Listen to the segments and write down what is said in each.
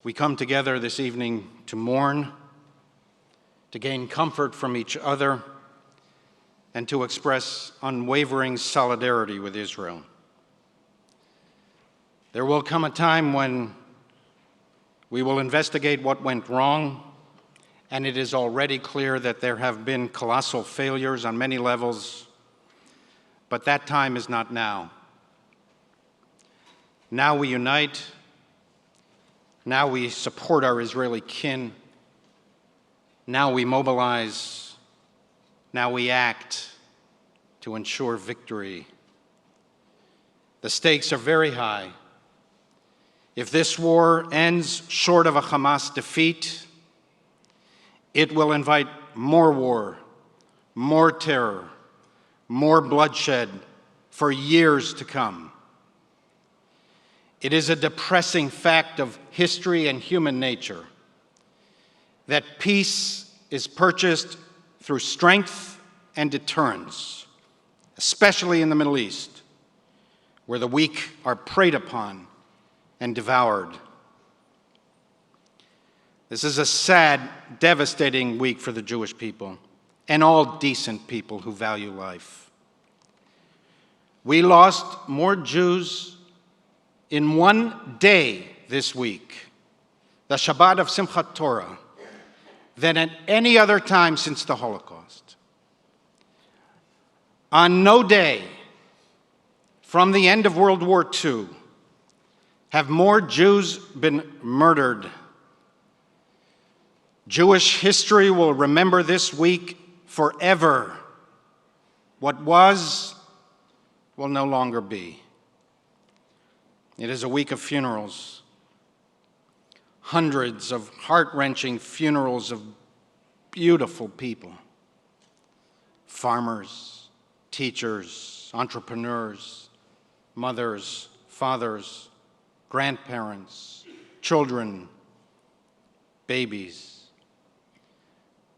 We come together this evening to mourn, to gain comfort from each other, and to express unwavering solidarity with Israel. There will come a time when we will investigate what went wrong, and it is already clear that there have been colossal failures on many levels, but that time is not now. Now we unite. Now we support our Israeli kin. Now we mobilize. Now we act to ensure victory. The stakes are very high. If this war ends short of a Hamas defeat, it will invite more war, more terror, more bloodshed for years to come. It is a depressing fact of history and human nature that peace is purchased through strength and deterrence, especially in the Middle East, where the weak are preyed upon and devoured. This is a sad, devastating week for the Jewish people and all decent people who value life. We lost more Jews in one day this week, the Shabbat of Simchat Torah, than at any other time since the Holocaust. On no day from the end of World War II have more Jews been murdered. Jewish history will remember this week forever. What was will no longer be. It is a week of funerals, hundreds of heart-wrenching funerals of beautiful people, farmers, teachers, entrepreneurs, mothers, fathers, grandparents, children, babies.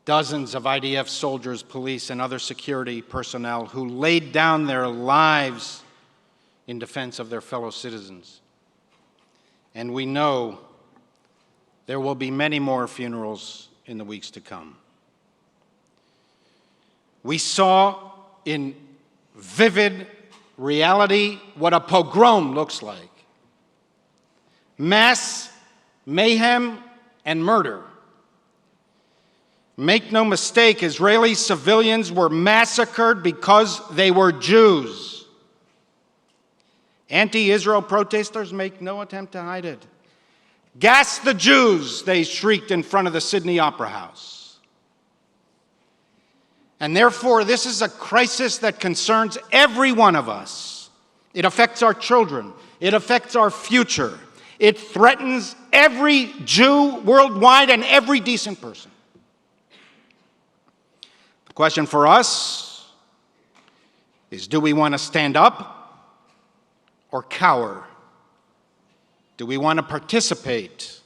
Dozens of IDF soldiers, police, and other security personnel who laid down their lives in defense of their fellow citizens. And we know there will be many more funerals in the weeks to come. We saw in vivid reality what a pogrom looks like. Mass mayhem and murder. Make no mistake, Israeli civilians were massacred because they were Jews. Anti-Israel protesters make no attempt to hide it. Gas the Jews, they shrieked in front of the Sydney Opera House. And therefore, this is a crisis that concerns every one of us. It affects our children. It affects our future. It threatens every Jew worldwide and every decent person. The question for us is, do we want to stand up or cower? Do we want to participate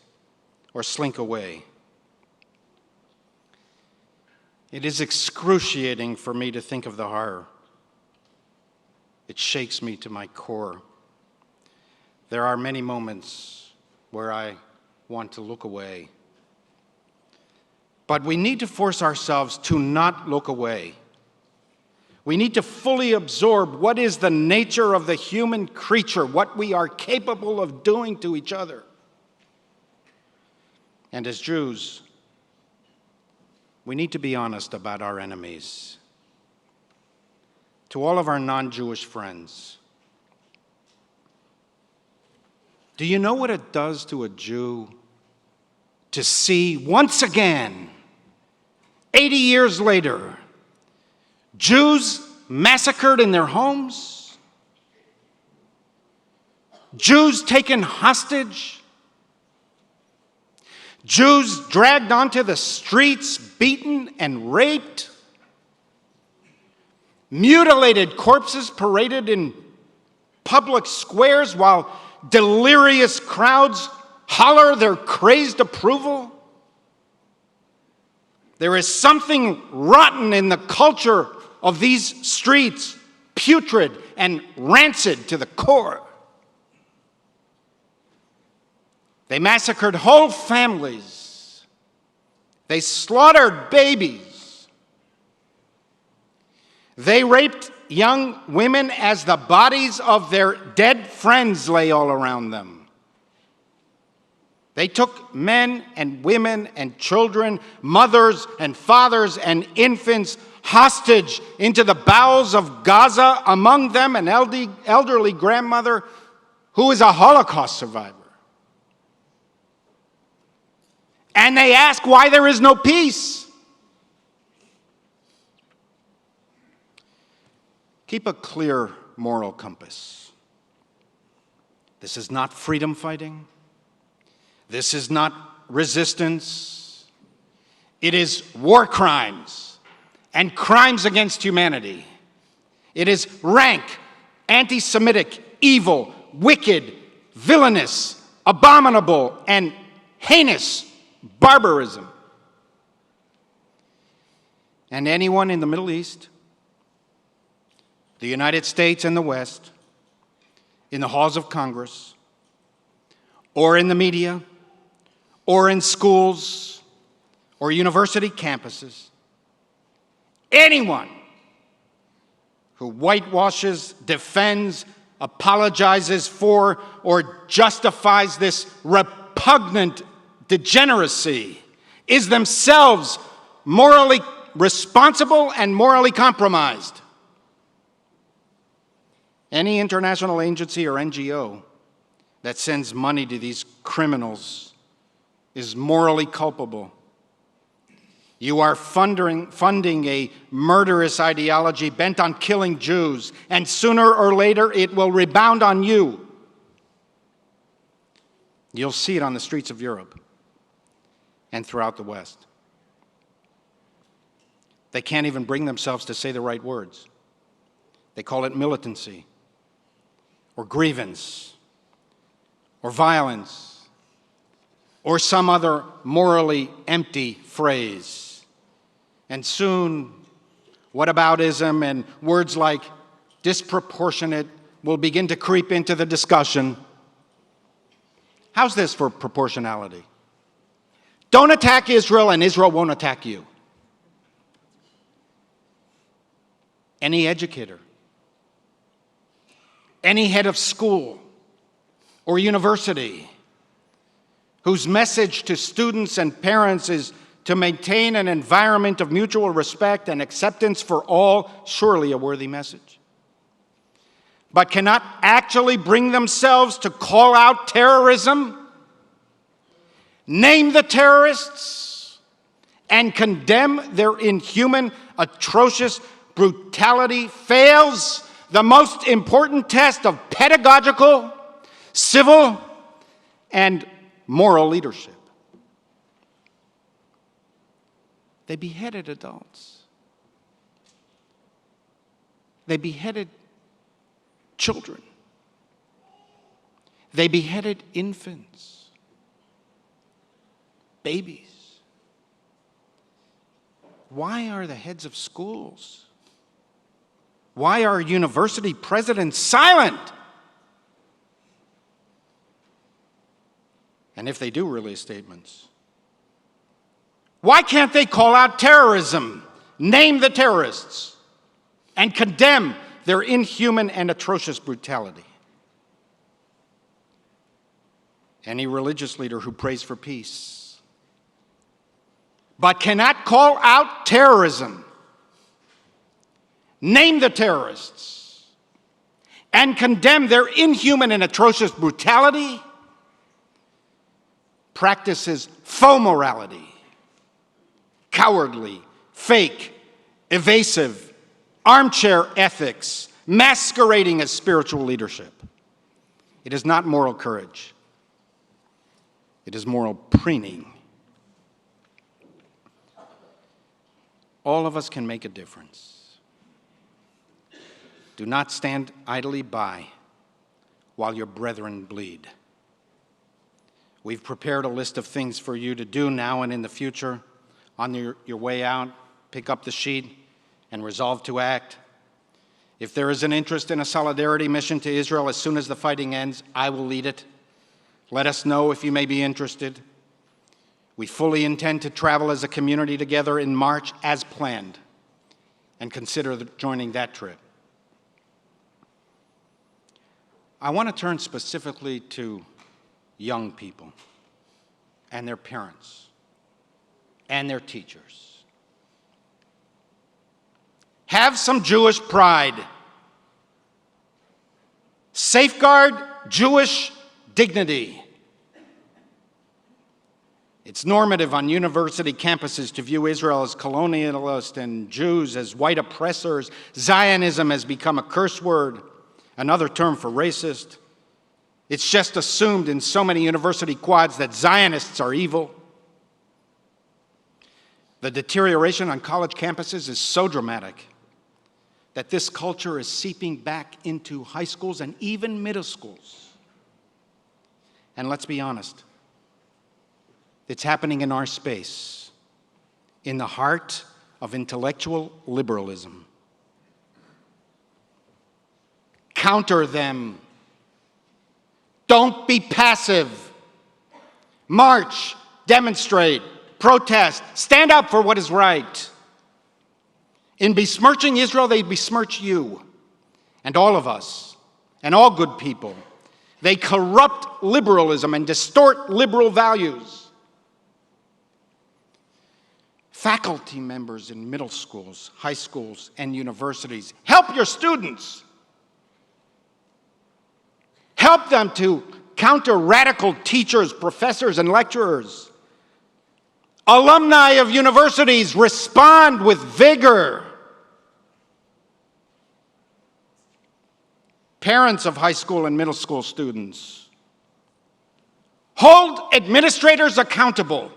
or slink away? It is excruciating for me to think of the horror. It shakes me to my core. There are many moments where I want to look away. But we need to force ourselves to not look away. We need to fully absorb what is the nature of the human creature, what we are capable of doing to each other. And as Jews, we need to be honest about our enemies. To all of our non-Jewish friends, do you know what it does to a Jew to see once again, 80 years later, Jews massacred in their homes, Jews taken hostage, Jews dragged onto the streets, beaten and raped, mutilated corpses paraded in public squares while delirious crowds holler their crazed approval? There is something rotten in the culture of these streets, putrid and rancid to the core. They massacred whole families. They slaughtered babies. They raped young women as the bodies of their dead friends lay all around them. They took men and women and children, mothers and fathers and infants hostage into the bowels of Gaza, among them an elderly grandmother who is a Holocaust survivor. And they ask why there is no peace. Keep a clear moral compass. This is not freedom fighting. This is not resistance. It is war crimes and crimes against humanity. It is rank, anti-Semitic, evil, wicked, villainous, abominable, and heinous barbarism. And anyone in the Middle East, the United States and the West, in the halls of Congress, or in the media, or in schools, or university campuses, anyone who whitewashes, defends, apologizes for, or justifies this repugnant degeneracy is themselves morally responsible and morally compromised. Any international agency or NGO that sends money to these criminals is morally culpable. You are funding a murderous ideology bent on killing Jews, and sooner or later it will rebound on you. You'll see it on the streets of Europe and throughout the West. They can't even bring themselves to say the right words. They call it militancy, or grievance, or violence, or some other morally empty phrase. And soon, whataboutism and words like disproportionate will begin to creep into the discussion. How's this for proportionality? Don't attack Israel and Israel won't attack you. Any educator, any head of school or university whose message to students and parents is to maintain an environment of mutual respect and acceptance for all, surely a worthy message, but cannot actually bring themselves to call out terrorism, name the terrorists, and condemn their inhuman, atrocious brutality, fails the most important test of pedagogical, civil, and moral leadership. They beheaded adults. They beheaded children. They beheaded infants, babies. Why are the heads of schools? Why are university presidents silent? And if they do release statements, why can't they call out terrorism, name the terrorists, and condemn their inhuman and atrocious brutality? Any religious leader who prays for peace, but cannot call out terrorism, name the terrorists, and condemn their inhuman and atrocious brutality, practices faux morality, cowardly, fake, evasive, armchair ethics, masquerading as spiritual leadership. It is not moral courage. It is moral preening. All of us can make a difference. Do not stand idly by while your brethren bleed. We've prepared a list of things for you to do now and in the future. On your way out, pick up the sheet and resolve to act. If there is an interest in a solidarity mission to Israel as soon as the fighting ends, I will lead it. Let us know if you may be interested. We fully intend to travel as a community together in March as planned, and consider joining that trip. I want to turn specifically to young people and their parents and their teachers. Have some Jewish pride. Safeguard Jewish dignity. It's normative on university campuses to view Israel as colonialist and Jews as white oppressors. Zionism has become a curse word, another term for racist. It's just assumed in so many university quads that Zionists are evil. The deterioration on college campuses is so dramatic that this culture is seeping back into high schools and even middle schools. And let's be honest, it's happening in our space, in the heart of intellectual liberalism. Counter them. Don't be passive. March, demonstrate, protest, stand up for what is right. In besmirching Israel, they besmirch you and all of us and all good people. They corrupt liberalism and distort liberal values. Faculty members in middle schools, high schools, and universities, help your students. Help them to counter radical teachers, professors, and lecturers. Alumni of universities, respond with vigor. Parents of high school and middle school students, hold administrators accountable.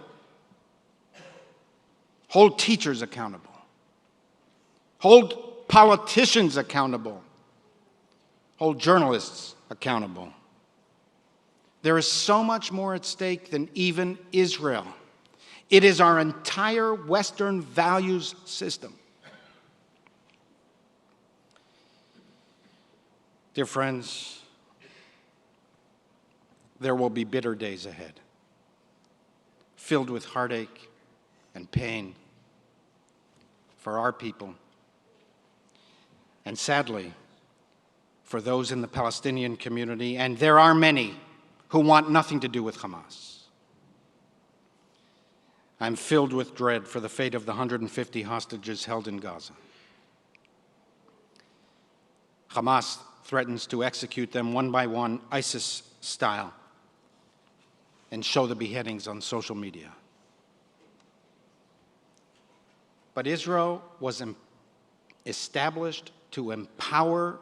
Hold teachers accountable. Hold politicians accountable. Hold journalists accountable. There is so much more at stake than even Israel. It is our entire Western values system. Dear friends, there will be bitter days ahead, filled with heartache and pain for our people, and sadly, for those in the Palestinian community, and there are many who want nothing to do with Hamas. I'm filled with dread for the fate of the 150 hostages held in Gaza. Hamas threatens to execute them one by one, ISIS style, and show the beheadings on social media. But Israel was established to empower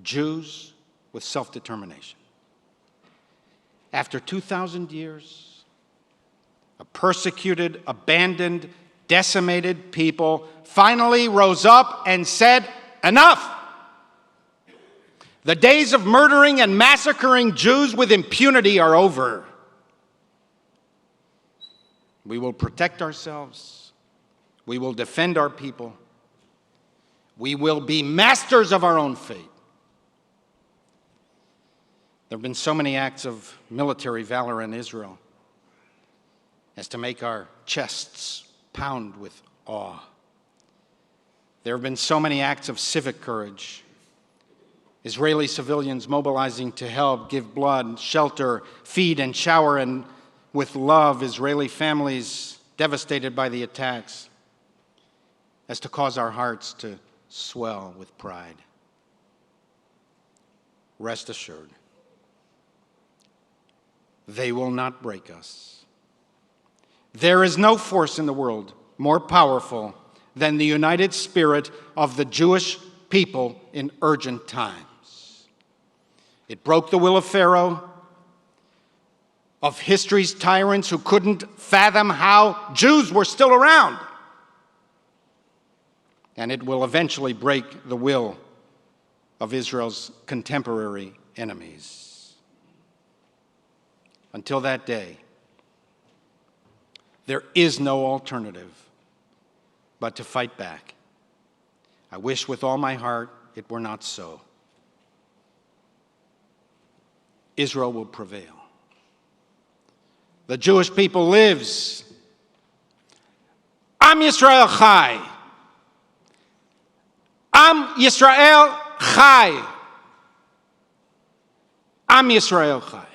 Jews with self-determination. After 2,000 years, a persecuted, abandoned, decimated people finally rose up and said, enough! The days of murdering and massacring Jews with impunity are over. We will protect ourselves. We will defend our people. We will be masters of our own fate. There have been so many acts of military valor in Israel as to make our chests pound with awe. There have been so many acts of civic courage. Israeli civilians mobilizing to help, give blood, shelter, feed, and shower, and with love, Israeli families devastated by the attacks, as to cause our hearts to swell with pride. Rest assured, they will not break us. There is no force in the world more powerful than the united spirit of the Jewish people in urgent times. It broke the will of Pharaoh, of history's tyrants who couldn't fathom how Jews were still around. And it will eventually break the will of Israel's contemporary enemies. Until that day, there is no alternative but to fight back. I wish with all my heart it were not so. Israel will prevail. the Jewish people lives. Am Yisrael Chai. Am Yisrael Chai. Am Yisrael Chai.